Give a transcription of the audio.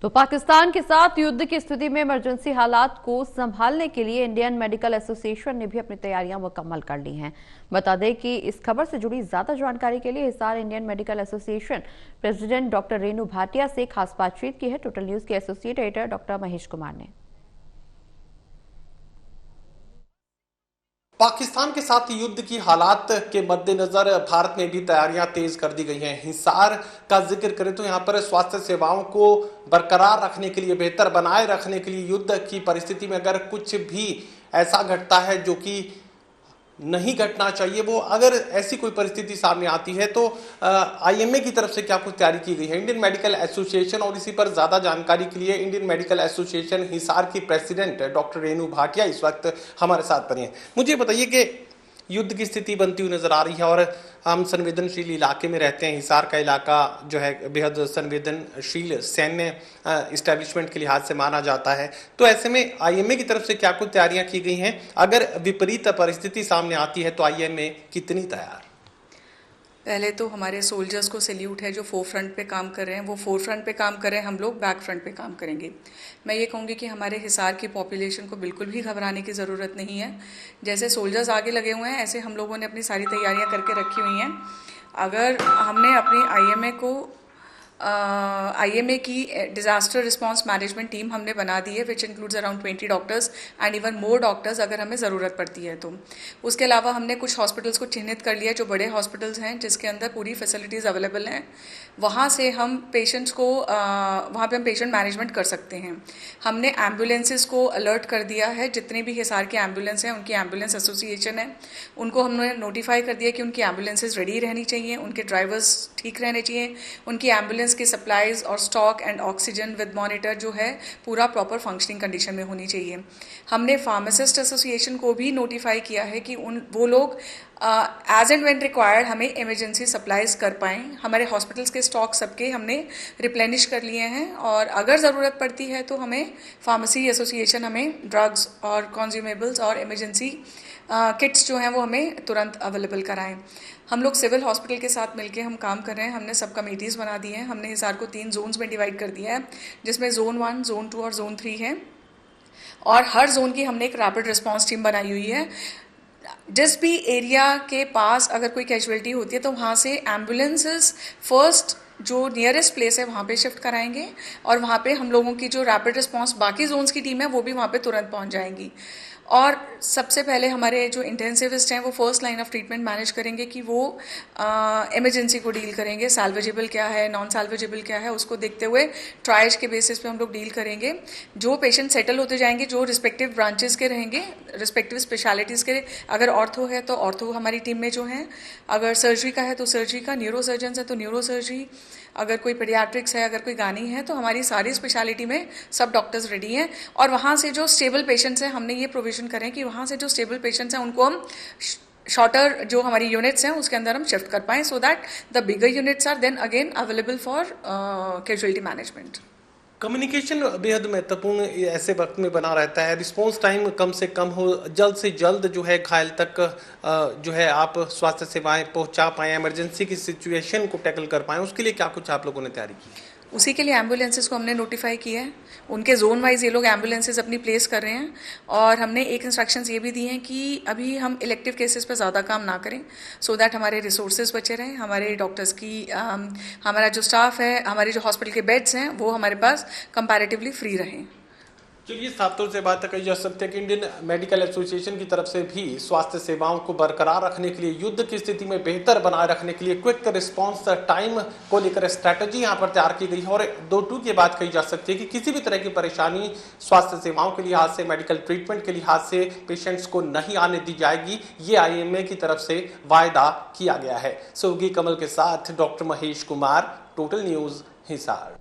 तो पाकिस्तान के साथ युद्ध की स्थिति में इमरजेंसी हालात को संभालने के लिए इंडियन मेडिकल एसोसिएशन ने भी अपनी तैयारियां मुकम्मल कर ली हैं। बता दें कि इस खबर से जुड़ी ज्यादा जानकारी के लिए Hisar Indian medical association president doctor Renu Bhatia से खास बातचीत की है टोटल न्यूज के associate editor doctor Mahesh Kumar ने। पाकिस्तान के साथ युद्ध की हालात के मद्देनजर भारत में भी तैयारियां तेज कर दी गई हैं। हिसार का जिक्र करें तो यहाँ पर स्वास्थ्य सेवाओं को बरकरार रखने के लिए, बेहतर बनाए रखने के लिए युद्ध की परिस्थिति में अगर कुछ भी ऐसा घटता है जो कि नहीं घटना चाहिए, वो अगर ऐसी कोई परिस्थिति सामने आती है तो आईएमए की तरफ से क्या कुछ तैयारी की गई है इंडियन मेडिकल एसोसिएशन। और इसी पर ज्यादा जानकारी के लिए इंडियन मेडिकल एसोसिएशन हिसार की प्रेसिडेंट डॉक्टर रेणु भाटिया इस वक्त हमारे साथ बनी है। मुझे बताइए कि युद्ध की स्थिति बनती हुई नजर आ रही है और हम संवेदनशील इलाके में रहते हैं। हिसार का इलाका जो है बेहद संवेदनशील सैन्य इस्टेब्लिशमेंट के लिहाज से माना जाता है। तो ऐसे में आईएमए की तरफ से क्या कुछ तैयारियां की गई हैं? अगर विपरीत परिस्थिति सामने आती है तो आईएमए कितनी तैयार? पहले तो हमारे सोल्जर्स को सैल्यूट है जो फोर फ्रंट पे काम कर रहे हैं। वो फोर फ्रंट पे काम कर रहे हैं, हम लोग बैक फ्रंट पे काम करेंगे। मैं ये कहूँगी कि हमारे हिसार की पॉपुलेशन को बिल्कुल भी घबराने की ज़रूरत नहीं है। जैसे सोल्जर्स आगे लगे हुए हैं ऐसे हम लोगों ने अपनी सारी तैयारियाँ करके रखी हुई हैं। अगर हमने अपनी आईएमए की डिज़ास्टर रिस्पांस मैनेजमेंट टीम हमने बना दी है which includes around 20 doctors and even more doctors अगर हमें ज़रूरत पड़ती है तो। उसके अलावा हमने कुछ हॉस्पिटल्स को चिन्हित कर लिया जो बड़े हॉस्पिटल्स हैं जिसके अंदर पूरी फैसिलिटीज़ अवेलेबल हैं। वहाँ से हम पेशेंट्स को वहाँ पे हम पेशेंट मैनेजमेंट कर सकते हैं। हमने एम्बुलेंसेस को अलर्ट कर दिया है। जितने भी हिसार के एम्बुलेंस हैं उनकी एम्बुलेंस एसोसिएशन है, उनको हमने नोटिफाई कर दिया कि उनकी एम्बुलेंसेज रेडी रहनी चाहिए, उनके ड्राइवर्स ठीक रहने चाहिए, उनकी एम्बुलेंस की सप्लाईज और stock and oxygen with monitor जो है पूरा प्रॉपर फंक्शनिंग कंडीशन में होनी चाहिए। हमने फार्मासिस्ट एसोसिएशन को भी नोटिफाई किया है कि वो लोग एज एंड व्हेन रिक्वायर्ड हमें इमरजेंसी सप्लाईज कर पाएँ। हमारे हॉस्पिटल्स के स्टॉक सबके हमने रिप्लेनिश कर लिए हैं और अगर ज़रूरत पड़ती है तो हमें फार्मेसी एसोसिएशन हमें ड्रग्स और कंज्यूमेबल्स और इमरजेंसी किट्स जो हैं वो हमें तुरंत अवेलेबल कराएं। हम लोग सिविल हॉस्पिटल के साथ मिलके हम काम कर रहे हैं। हमने सब कमेटीज़ बना दी हैं। हमने हिसार को 3 जोन्स में डिवाइड कर दिया है जिसमें जोन 1, जोन 2 और जोन 3 है और हर जोन की हमने एक रैपिड रिस्पांस टीम बनाई हुई है। जिस भी एरिया के पास अगर कोई कैजुअलिटी होती है तो वहाँ से एम्बुलेंसेस फर्स्ट जो नियरेस्ट प्लेस है वहाँ पे शिफ्ट कराएंगे और वहाँ पे हम लोगों की जो रैपिड रिस्पांस बाकी जोन्स की टीम है वो भी वहाँ पे तुरंत पहुँच जाएंगी। और सबसे पहले हमारे जो इंटेंसिविस्ट हैं वो first line of treatment manage करेंगे कि वो इमरजेंसी को डील करेंगे, सैल्वेजेबल क्या है, नॉन सैल्वेजेबल क्या है, उसको देखते हुए ट्रायज के बेसिस पे हम लोग डील करेंगे। जो पेशेंट सेटल होते जाएंगे, जो रिस्पेक्टिव ब्रांचेस के रहेंगे, रिस्पेक्टिव स्पेशलिटीज़ के, अगर ऑर्थो है तो ऑर्थो हमारी टीम में जो है, अगर सर्जरी का है तो सर्जरी का, न्यूरो सर्जन है तो न्यूरो सर्जरी, अगर कोई पीडियाट्रिक्स है, अगर कोई गानी है तो हमारी सारी स्पेशलिटी में सब डॉक्टर्स रेडी हैं। और वहाँ से जो स्टेबल पेशेंट्स हैं हमने ये प्रोविजन करें कि वहाँ से जो स्टेबल पेशेंट्स हैं उनको हम शॉर्टर जो हमारी यूनिट्स हैं उसके अंदर हम शिफ्ट कर पाएँ so that the bigger units are then again available for casualty management. Communication बेहद महत्वपूर्ण ऐसे वक्त में बना रहता है। रिस्पॉन्स टाइम कम से कम हो, जल्द से जल्द जो है घायल तक जो है आप स्वास्थ्य सेवाएं पहुंचा पाएँ, इमरजेंसी की सिचुएशन को टैकल कर पाएँ, उसके लिए क्या कुछ आप लोगों ने तैयारी की? उसी के लिए एम्बुलेंसेस को हमने नोटिफाई किया है। उनके जोन वाइज ये लोग एम्बुलेंसेस अपनी प्लेस कर रहे हैं और हमने एक इंस्ट्रक्शंस ये भी दी हैं कि अभी हम इलेक्टिव केसेस पे ज़्यादा काम ना करें सो दैट हमारे रिसोर्सेज बचे रहें, हमारे डॉक्टर्स की हमारा जो स्टाफ है, हमारे जो हॉस्पिटल के बेड्स हैं वो हमारे पास कंपैरेटिवली फ्री रहें। चलिए, साफ तौर से बात कही जा सकती है कि इंडियन मेडिकल एसोसिएशन की तरफ से भी स्वास्थ्य सेवाओं को बरकरार रखने के लिए, युद्ध की स्थिति में बेहतर बनाए रखने के लिए क्विक रिस्पांस टाइम को लेकर स्ट्रैटेजी यहां पर तैयार की गई है। और 2-2 की बात कही जा सकती है कि किसी भी तरह की परेशानी स्वास्थ्य सेवाओं के लिहाज से, मेडिकल ट्रीटमेंट के लिहाज से पेशेंट्स को नहीं आने दी जाएगी। ये आईएमए की तरफ से वायदा किया गया है। सोगी कमल के साथ doctor Mahesh Kumar, total news, Hisar.